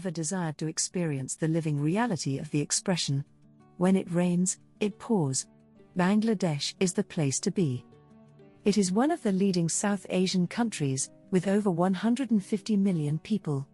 ever desired to experience the living reality of the expression, "When it rains, it pours," Bangladesh is the place to be. It is one of the leading South Asian countries, with over 150 million people.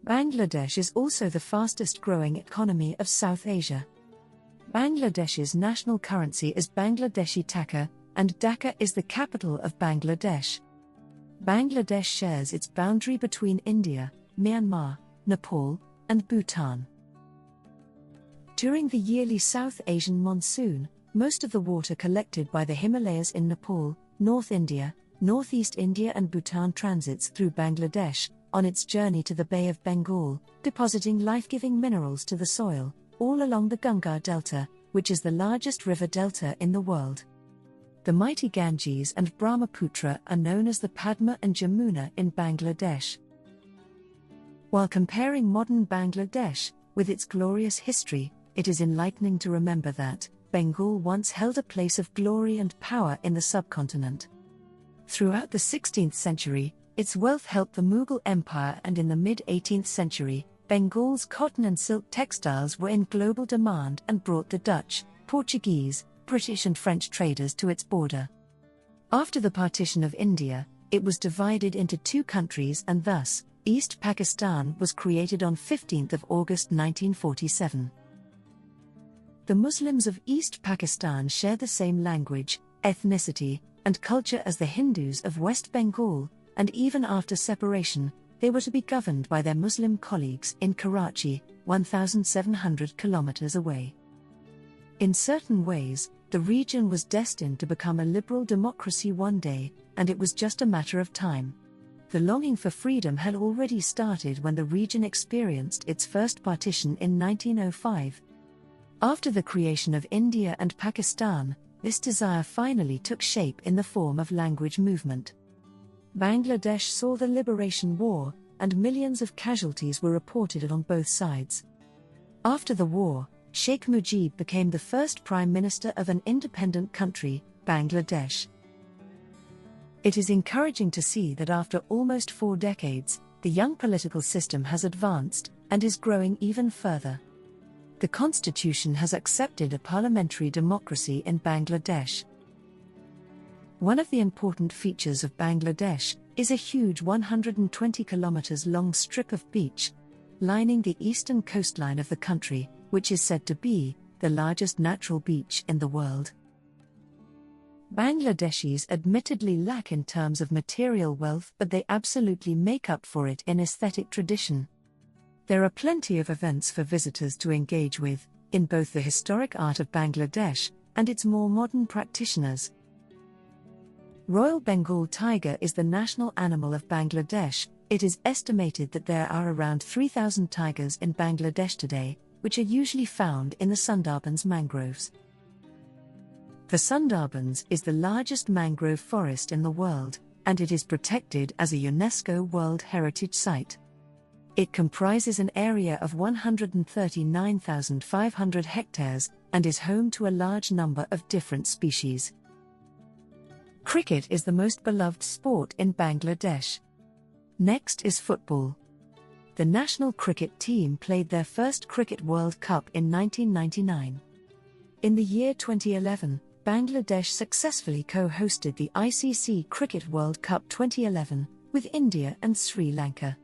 Bangladesh is also the fastest growing economy of South Asia. Bangladesh's national currency is Bangladeshi taka, and Dhaka is the capital of Bangladesh. Bangladesh shares its boundary between India, Myanmar, Nepal, and Bhutan. During the yearly South Asian monsoon, most of the water collected by the Himalayas in Nepal, North India, Northeast India and Bhutan transits through Bangladesh, on its journey to the Bay of Bengal, depositing life-giving minerals to the soil, all along the Ganga Delta, which is the largest river delta in the world. The mighty Ganges and Brahmaputra are known as the Padma and Jamuna in Bangladesh. While comparing modern Bangladesh with its glorious history, it is enlightening to remember that Bengal once held a place of glory and power in the subcontinent. Throughout the 16th century, its wealth helped the Mughal Empire, and in the mid-18th century, Bengal's cotton and silk textiles were in global demand and brought the Dutch, Portuguese, British and French traders to its border. After the partition of India, it was divided into two countries, and thus, East Pakistan was created on 15 August 1947. The Muslims of East Pakistan share the same language, ethnicity, and culture as the Hindus of West Bengal, and even after separation, they were to be governed by their Muslim colleagues in Karachi, 1,700 kilometers away. In certain ways, the region was destined to become a liberal democracy one day, and it was just a matter of time. The longing for freedom had already started when the region experienced its first partition in 1905. After the creation of India and Pakistan, this desire finally took shape in the form of language movement. Bangladesh saw the Liberation War, and millions of casualties were reported on both sides. After the war, Sheikh Mujib became the first prime minister of an independent country, Bangladesh. It is encouraging to see that after almost 4 decades, the young political system has advanced, and is growing even further. The constitution has accepted a parliamentary democracy in Bangladesh. One of the important features of Bangladesh is a huge 120 kilometers long strip of beach, lining the eastern coastline of the country, which is said to be the largest natural beach in the world. Bangladeshis admittedly lack in terms of material wealth, but they absolutely make up for it in aesthetic tradition. There are plenty of events for visitors to engage with, in both the historic art of Bangladesh and its more modern practitioners. Royal Bengal tiger is the national animal of Bangladesh. It is estimated that there are around 3,000 tigers in Bangladesh today, which are usually found in the Sundarbans mangroves. The Sundarbans is the largest mangrove forest in the world, and it is protected as a UNESCO World Heritage Site. It comprises an area of 139,500 hectares, and is home to a large number of different species. Cricket is the most beloved sport in Bangladesh. Next is football. The national cricket team played their first Cricket World Cup in 1999. In the year 2011, Bangladesh successfully co-hosted the ICC Cricket World Cup 2011, with India and Sri Lanka.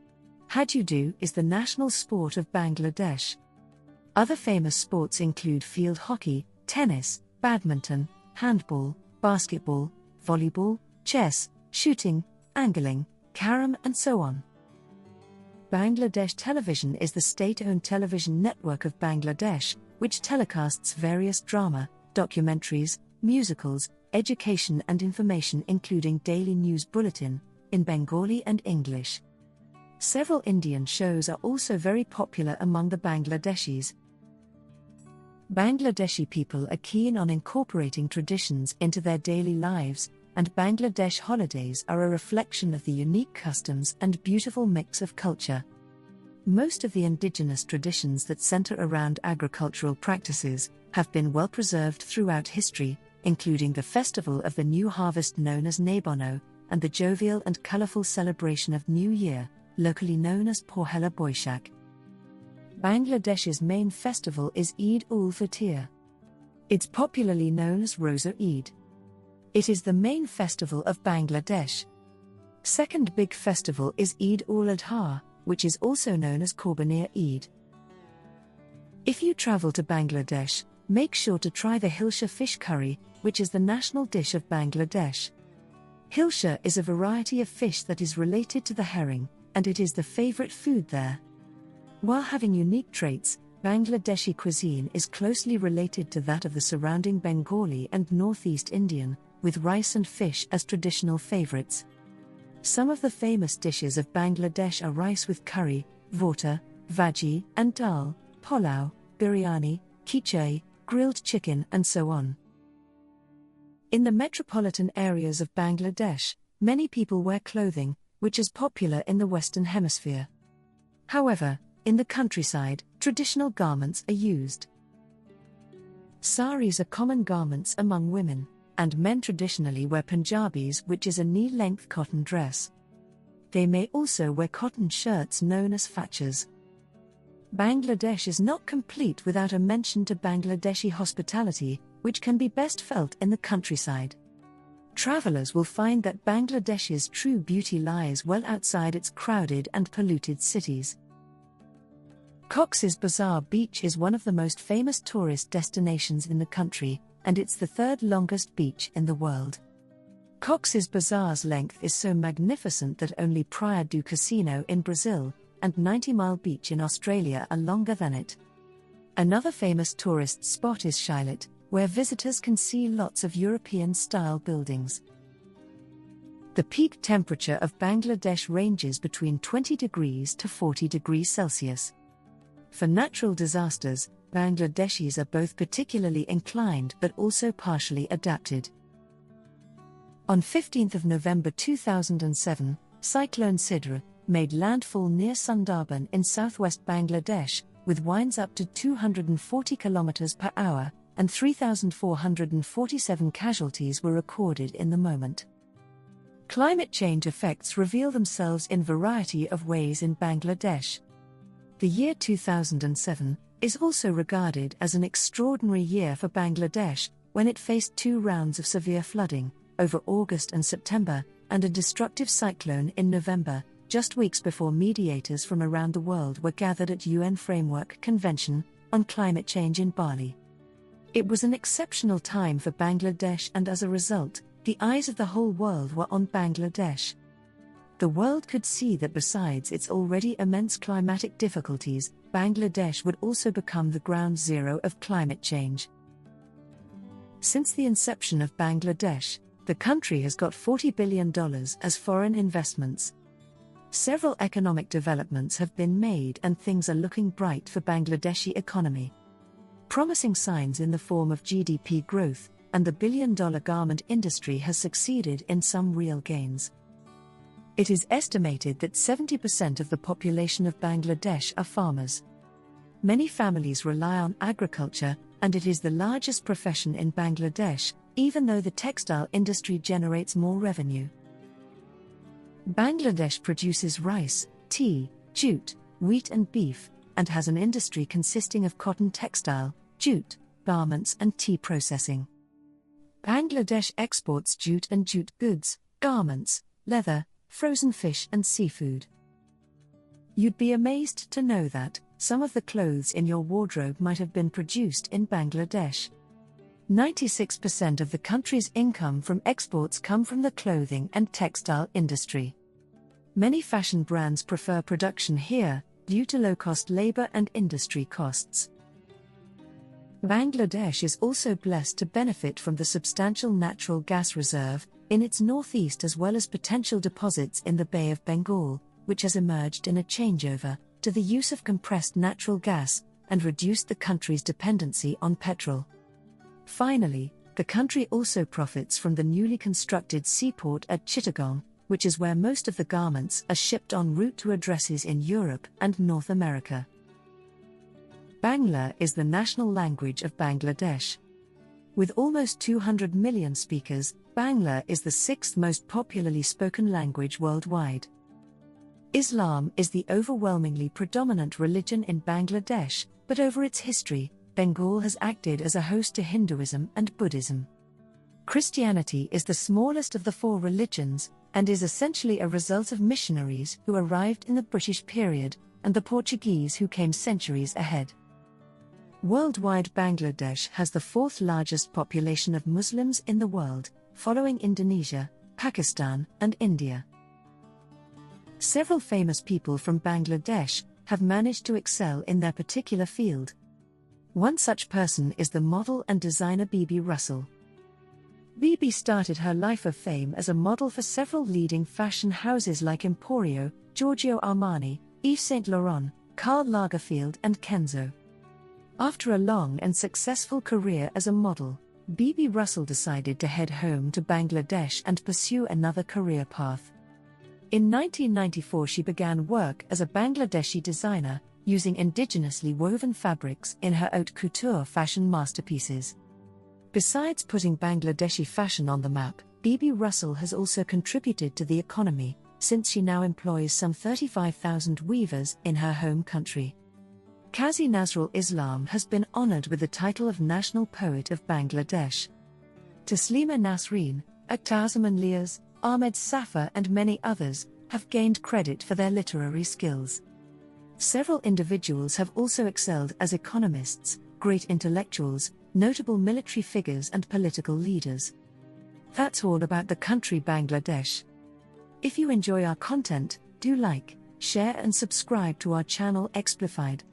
Hadudu is the national sport of Bangladesh. Other famous sports include field hockey, tennis, badminton, handball, basketball, volleyball, chess, shooting, angling, carom and so on. Bangladesh Television is the state-owned television network of Bangladesh, which telecasts various drama, documentaries, musicals, education and information including daily news bulletin, in Bengali and English. Several Indian shows are also very popular among the Bangladeshis. Bangladeshi people are keen on incorporating traditions into their daily lives, and Bangladesh holidays are a reflection of the unique customs and beautiful mix of culture. Most of the indigenous traditions that center around agricultural practices have been well preserved throughout history, including the festival of the new harvest known as Nebono, and the jovial and colorful celebration of New Year, locally known as Pohela Boishak. Bangladesh's main festival is Eid-ul-Fitr. It's popularly known as Rosa Eid. It is the main festival of Bangladesh. Second big festival is Eid-ul-Adha, which is also known as Qurbani Eid. If you travel to Bangladesh, make sure to try the Hilsha fish curry, which is the national dish of Bangladesh. Hilsha is a variety of fish that is related to the herring, and it is the favorite food there. While having unique traits, Bangladeshi cuisine is closely related to that of the surrounding Bengali and Northeast Indian, with rice and fish as traditional favorites. Some of the famous dishes of Bangladesh are rice with curry, vorta, bhaji, and dal, pulao, biryani, khichdi, grilled chicken, and so on. In the metropolitan areas of Bangladesh, many people wear clothing, which is popular in the Western Hemisphere. However, in the countryside, traditional garments are used. Saris are common garments among women, and men traditionally wear Punjabis, which is a knee-length cotton dress. They may also wear cotton shirts known as fachas. Bangladesh is not complete without a mention to Bangladeshi hospitality, which can be best felt in the countryside. Travelers will find that Bangladesh's true beauty lies well outside its crowded and polluted cities. Cox's Bazar Beach is one of the most famous tourist destinations in the country, and it's the third longest beach in the world. Cox's Bazar's length is so magnificent that only Praia do Casino in Brazil and 90 Mile Beach in Australia are longer than it. Another famous tourist spot is Shillot, where visitors can see lots of European-style buildings. The peak temperature of Bangladesh ranges between 20 degrees to 40 degrees Celsius. For natural disasters, Bangladeshis are both particularly inclined but also partially adapted. On 15 November 2007, Cyclone Sidra made landfall near Sundarban in southwest Bangladesh, with winds up to 240 km per hour, and 3,447 casualties were recorded in the moment. Climate change effects reveal themselves in a variety of ways in Bangladesh. The year 2007 is also regarded as an extraordinary year for Bangladesh, when it faced 2 rounds of severe flooding over August and September, and a destructive cyclone in November, just weeks before mediators from around the world were gathered at UN Framework Convention on Climate Change in Bali. It was an exceptional time for Bangladesh, and as a result, the eyes of the whole world were on Bangladesh. The world could see that besides its already immense climatic difficulties, Bangladesh would also become the ground zero of climate change. Since the inception of Bangladesh, the country has got $40 billion as foreign investments. Several economic developments have been made, and things are looking bright for Bangladeshi economy. Promising signs in the form of GDP growth, and the billion-dollar garment industry has succeeded in some real gains. It is estimated that 70% of the population of Bangladesh are farmers. Many families rely on agriculture, and it is the largest profession in Bangladesh, even though the textile industry generates more revenue. Bangladesh produces rice, tea, jute, wheat and beef, and has an industry consisting of cotton textile, jute, garments and tea processing. Bangladesh exports jute and jute goods, garments, leather, frozen fish and seafood. You'd be amazed to know that some of the clothes in your wardrobe might have been produced in Bangladesh. 96% of the country's income from exports come from the clothing and textile industry. Many fashion brands prefer production here, due to low-cost labor and industry costs. Bangladesh is also blessed to benefit from the substantial natural gas reserve in its northeast, as well as potential deposits in the Bay of Bengal, which has emerged in a changeover to the use of compressed natural gas and reduced the country's dependency on petrol. Finally, the country also profits from the newly constructed seaport at Chittagong, which is where most of the garments are shipped en route to addresses in Europe and North America. Bangla is the national language of Bangladesh. With almost 200 million speakers, Bangla is the 6th most popularly spoken language worldwide. Islam is the overwhelmingly predominant religion in Bangladesh, but over its history, Bengal has acted as a host to Hinduism and Buddhism. Christianity is the smallest of the four religions, and is essentially a result of missionaries who arrived in the British period, and the Portuguese who came centuries ahead. Worldwide, Bangladesh has the fourth largest population of Muslims in the world, following Indonesia, Pakistan, and India. Several famous people from Bangladesh have managed to excel in their particular field. One such person is the model and designer Bibi Russell. Bibi started her life of fame as a model for several leading fashion houses like Emporio, Giorgio Armani, Yves Saint Laurent, Karl Lagerfeld, and Kenzo. After a long and successful career as a model, Bibi Russell decided to head home to Bangladesh and pursue another career path. In 1994, she began work as a Bangladeshi designer, using indigenously woven fabrics in her haute couture fashion masterpieces. Besides putting Bangladeshi fashion on the map, Bibi Russell has also contributed to the economy, since she now employs some 35,000 weavers in her home country. Qazi Nazrul Islam has been honored with the title of National Poet of Bangladesh. Taslima Nasreen, Akhtazaman Liaz, Ahmed Safar, and many others have gained credit for their literary skills. Several individuals have also excelled as economists, great intellectuals, notable military figures, and political leaders. That's all about the country Bangladesh. If you enjoy our content, do like, share, and subscribe to our channel Explified.